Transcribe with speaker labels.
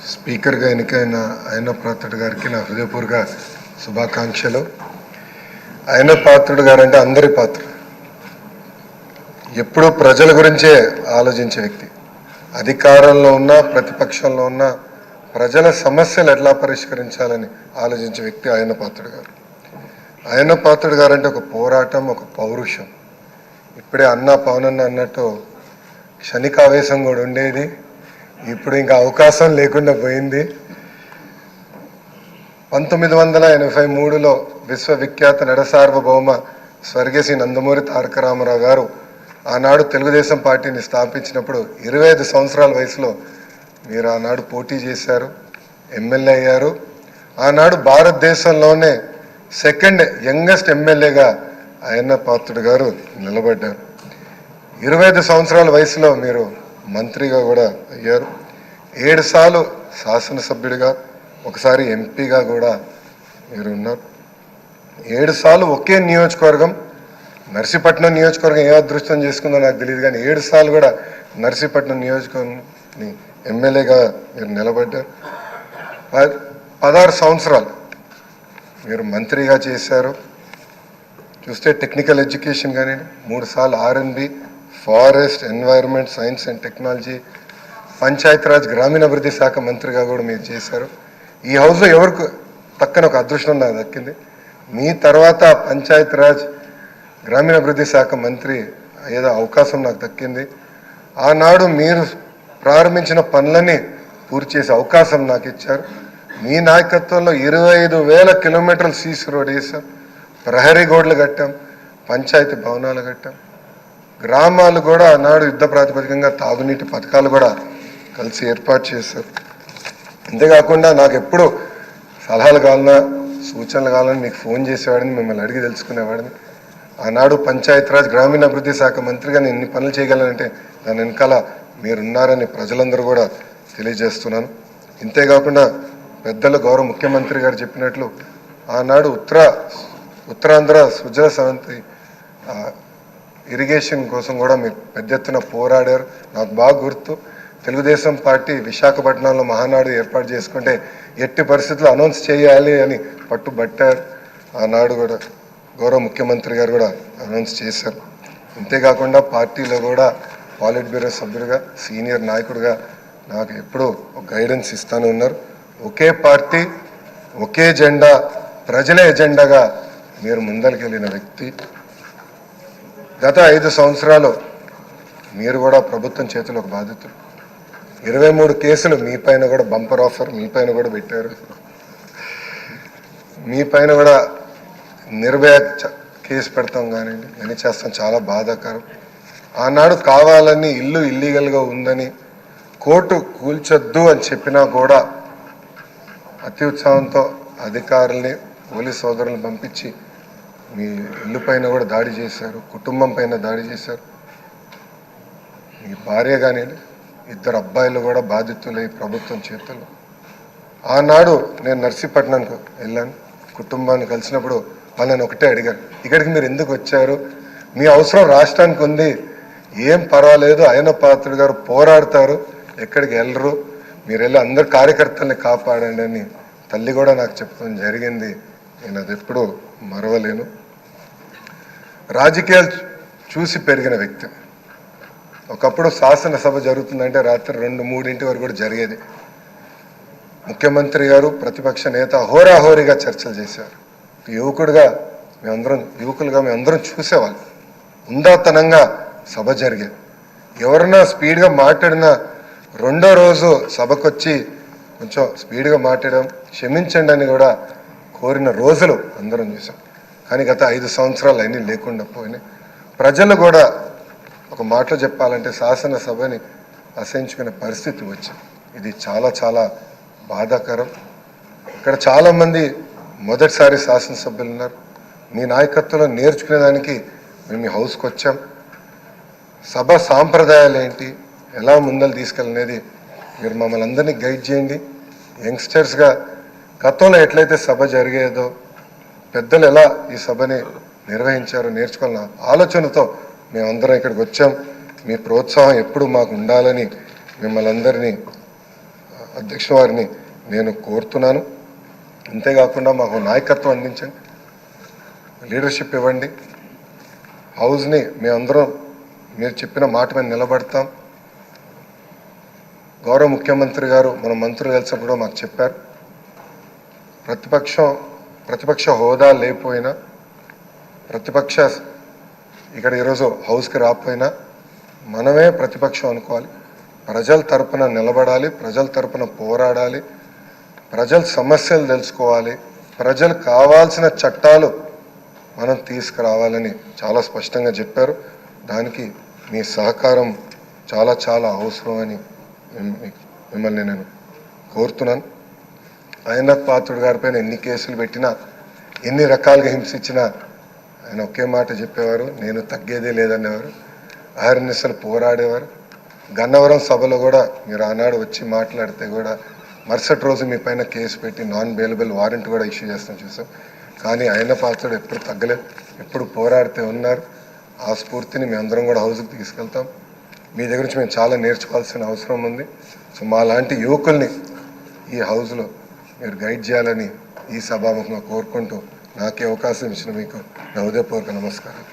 Speaker 1: స్పీకర్గా ఎన్నికైన అయ్యన్న పాత్రుడు గారికి నా హృదయపూర్వక శుభాకాంక్షలు. అయ్యన్న పాత్రుడు గారు అంటే అందరి పాత్ర, ఎప్పుడూ ప్రజల గురించే ఆలోచించే వ్యక్తి. అధికారంలో ఉన్న ప్రతిపక్షంలో ఉన్న ప్రజల సమస్యలు ఎట్లా పరిష్కరించాలని ఆలోచించే వ్యక్తి అయ్యన్న పాత్రుడు గారు. అయ్యన్న పాత్రుడు గారు అంటే ఒక పోరాటం, ఒక పౌరుషం. ఇప్పుడే పవనన్న అన్నట్టు క్షణికావేశం కూడా ఉండేది, ఇప్పుడు ఇంకా అవకాశం లేకుండా పోయింది. 1983లో విశ్వవిఖ్యాత నడసార్వభౌమ స్వర్గీయ నందమూరి తారక రామారావు గారు ఆనాడు తెలుగుదేశం పార్టీని స్థాపించినప్పుడు 25 సంవత్సరాల వయసులో మీరు ఆనాడు పోటీ చేశారు, ఎమ్మెల్యే అయ్యారు. ఆనాడు భారతదేశంలోనే సెకండ్ యంగెస్ట్ ఎమ్మెల్యేగా అయ్యన్న పాత్రుడు గారు నిలబడ్డారు. 25 సంవత్సరాల వయసులో మీరు మంత్రిగా కూడా అయ్యారు. 7 సార్లు శాసనసభ్యుడిగా, ఒకసారి ఎంపీగా కూడా మీరు ఉన్నారు. 7 సార్లు ఒకే నియోజకవర్గం, నర్సీపట్నం నియోజకవర్గం ఏ అదృష్టం చేసుకుందో నాకు తెలియదు, కానీ 7 సార్లు కూడా నర్సీపట్నం నియోజకవర్గం ఎమ్మెల్యేగా మీరు నిలబడ్డారు. 16 సంవత్సరాలు మీరు మంత్రిగా చేశారు. చూస్తే టెక్నికల్ ఎడ్యుకేషన్ కానీ 3 సార్లు R&B, forest, environment, science and technology, Panchayati Raj గ్రామీణాభివృద్ధి శాఖ మంత్రిగా కూడా మీరు చేశారు. ఈ హౌస్లో ఎవరికి తక్కన ఒక అదృష్టం నాకు దక్కింది. మీ తర్వాత పంచాయతీరాజ్ గ్రామీణాభివృద్ధి శాఖ మంత్రి ఏదో అవకాశం నాకు దక్కింది. ఆనాడు మీరు ప్రారంభించిన పనులని పూర్తి చేసే అవకాశం నాకు ఇచ్చారు. మీ నాయకత్వంలో 25,000 కిలోమీటర్లు సీసీ రోడ్ వేసాం, ప్రహరీ గోడలు కట్టాం, పంచాయతీ భవనాలు కట్టాం. గ్రామాలు కూడా ఆనాడు యుద్ధ ప్రాతిపదికంగా తాగునీటి పథకాలు కూడా కలిసి ఏర్పాటు చేశారు. అంతేకాకుండా నాకు ఎప్పుడు సలహాలు కావాలన్నా, సూచనలు కావాలని మీకు ఫోన్ చేసేవాడిని, మిమ్మల్ని అడిగి తెలుసుకునేవాడిని. ఆనాడు పంచాయతీరాజ్ గ్రామీణాభివృద్ధి శాఖ మంత్రిగా నేను ఇన్ని పనులు చేయగలనంటే దాని వెనకాల మీరున్నారని ప్రజలందరూ కూడా తెలియజేస్తున్నాను. ఇంతేకాకుండా పెద్దలు గౌరవ ముఖ్యమంత్రి గారు చెప్పినట్లు ఆనాడు ఉత్తరాంధ్ర సుజల సవంతి ఇరిగేషన్ కోసం కూడా మీరు పెద్ద ఎత్తున పోరాడారు. నాకు బాగా గుర్తు, తెలుగుదేశం పార్టీ విశాఖపట్నంలో మహానాడు ఏర్పాటు చేసుకుంటే ఎట్టి పరిస్థితుల్లో అనౌన్స్ చేయాలి అని పట్టుబట్టారు. ఆనాడు కూడా గౌరవ ముఖ్యమంత్రి గారు కూడా అనౌన్స్ చేశారు. అంతేకాకుండా పార్టీలో కూడా పాలిట్ బ్యూరో సభ్యుడిగా, సీనియర్ నాయకుడిగా నాకు ఎప్పుడూ ఒక గైడెన్స్ ఇస్తాను ఉన్నారు. ఒకే పార్టీ, ఒకే జెండా, ప్రజలే ఎజెండాగా మీరు ముందరికి వెళ్ళిన వ్యక్తి. గత 5 సంవత్సరాలు మీరు కూడా ప్రభుత్వం చేతిలో ఒక బాధితులు. 23 కేసులు మీ పైన కూడా బంపర్ ఆఫర్ మీ పైన కూడా పెట్టారు. మీ పైన కూడా నిర్భయ కేసు పెడతాం కానివ్వండి, అని చేస్తాం, చాలా బాధాకరం. ఆనాడు కావాలని ఇల్లు ఇల్లీగల్గా ఉందని కోర్టు కూల్చొద్దు అని చెప్పినా కూడా అతి ఉత్సాహంతో అధికారుల్ని, పోలీస్ సోదరులను పంపించి మీ ఇల్లు పైన కూడా దాడి చేశారు, కుటుంబం పైన దాడి చేశారు. మీ భార్య కానీ 2 అబ్బాయిలు కూడా బాధితులై ప్రభుత్వం చేతుల్లో. ఆనాడు నేను నర్సీపట్నంకు వెళ్ళాను, కుటుంబాన్ని కలిసినప్పుడు వాళ్ళని ఒకటే అడిగాను, ఇక్కడికి మీరు ఎందుకు వచ్చారు? మీ అవసరం రాష్ట్రానికి ఉంది, ఏం పర్వాలేదు, అయ్యన్న పాత్రుడు గారు పోరాడతారు, ఎక్కడికి వెళ్ళరు, మీరు వెళ్ళి అందరు కార్యకర్తల్ని కాపాడండి అని తల్లి కూడా నాకు చెప్పడం జరిగింది. నేను అది ఎప్పుడూ మరవలేను. రాజకీయాలు చూసి పెరిగిన వ్యక్తి. ఒకప్పుడు శాసనసభ జరుగుతుందంటే రాత్రి 2-3 వరకు కూడా జరిగేది. ముఖ్యమంత్రి గారు, ప్రతిపక్ష నేత హోరాహోరీగా చర్చలు చేశారు. యువకులుగా మేమందరం చూసేవాళ్ళం. ఉందాతనంగా సభ జరిగేది. ఎవరన్నా స్పీడ్గా మాట్లాడినా 2వ రోజు సభకొచ్చి కొంచెం స్పీడ్గా మాట్లాడడం, క్షమించండి అని కూడా కోరిన రోజులు అందరం చూసాం. కానీ గత 5 సంవత్సరాలు అన్నీ లేకుండా పోయినాయి. ప్రజలు కూడా ఒక మాటలో చెప్పాలంటే శాసనసభని అసహించుకునే పరిస్థితి వచ్చింది. ఇది చాలా చాలా బాధాకరం. ఇక్కడ చాలామంది మొదటిసారి శాసనసభ్యులు ఉన్నారు. మీ నాయకత్వంలో నేర్చుకునేదానికి మేము ఈ హౌస్కి వచ్చాం. సభ సాంప్రదాయాలు ఏంటి, ఎలా ముందలు తీసుకెళ్ళనేది మీరు మమ్మల్ని అందరినీ గైడ్ చేయండి. యంగ్స్టర్స్గా గతంలో ఎట్లయితే సభ జరిగేదో, పెద్దలు ఎలా ఈ సభని నిర్వహించారో నేర్చుకోవాలన్న ఆలోచనతో మేమందరం ఇక్కడికి వచ్చాం. మీ ప్రోత్సాహం ఎప్పుడు మాకు ఉండాలని మిమ్మల్ని అందరినీ అధ్యక్షుల వారిని నేను కోరుతున్నాను. అంతేకాకుండా మాకు నాయకత్వం అందించండి, లీడర్షిప్ ఇవ్వండి. హౌస్ని మేమందరం మీరు చెప్పిన మాట మీద నిలబడతాం. గౌరవ ముఖ్యమంత్రి గారు మన మంత్రులు కలిసినప్పుడు మాకు చెప్పారు, ప్రతిపక్ష హోదా లేకపోయినా, ప్రతిపక్ష ఇక్కడ ఈరోజు హౌస్కి రాకపోయినా మనమే ప్రతిపక్షం అనుకోవాలి. ప్రజల తరపున నిలబడాలి, ప్రజల తరపున పోరాడాలి, ప్రజల సమస్యలు తెలుసుకోవాలి, ప్రజలు కావాల్సిన చట్టాలు మనం తీసుకురావాలని చాలా స్పష్టంగా చెప్పారు. దానికి మీ సహకారం చాలా చాలా అవసరం అని మిమ్మల్ని నేను కోరుతున్నాను. అయ్యన్నథ్ పాత్రుడు గారిపైన ఎన్ని కేసులు పెట్టినా, ఎన్ని రకాలుగా హింసించినా ఆయన ఒకే మాట చెప్పేవారు, నేను తగ్గేదే లేదనేవారు. అహర్నిశలు పోరాడేవారు. గన్నవరం సభలో కూడా మీరు ఆనాడు వచ్చి మాట్లాడితే కూడా మరుసటి రోజు మీ పైన కేసు పెట్టి నాన్ బెయిలబుల్ వారెంట్ కూడా ఇష్యూ చేస్తాం చూసాం. కానీ అయ్యన్న పాత్రుడు ఎప్పుడు తగ్గలేదు, ఎప్పుడు పోరాడితే ఉన్నారు. ఆ స్ఫూర్తిని మీ అందరం కూడా హౌస్కి తీసుకెళ్తాం. మీ దగ్గర నుంచి మేము చాలా నేర్చుకోవాల్సిన అవసరం ఉంది. సో మా లాంటి యువకుల్ని ఈ హౌస్లో మీరు గైడ్ చేయాలని ఈ సభాముఖంగా కోరుకుంటూ నాకే అవకాశం ఇచ్చిన మీకు నా హృదయపూర్వక నమస్కారం.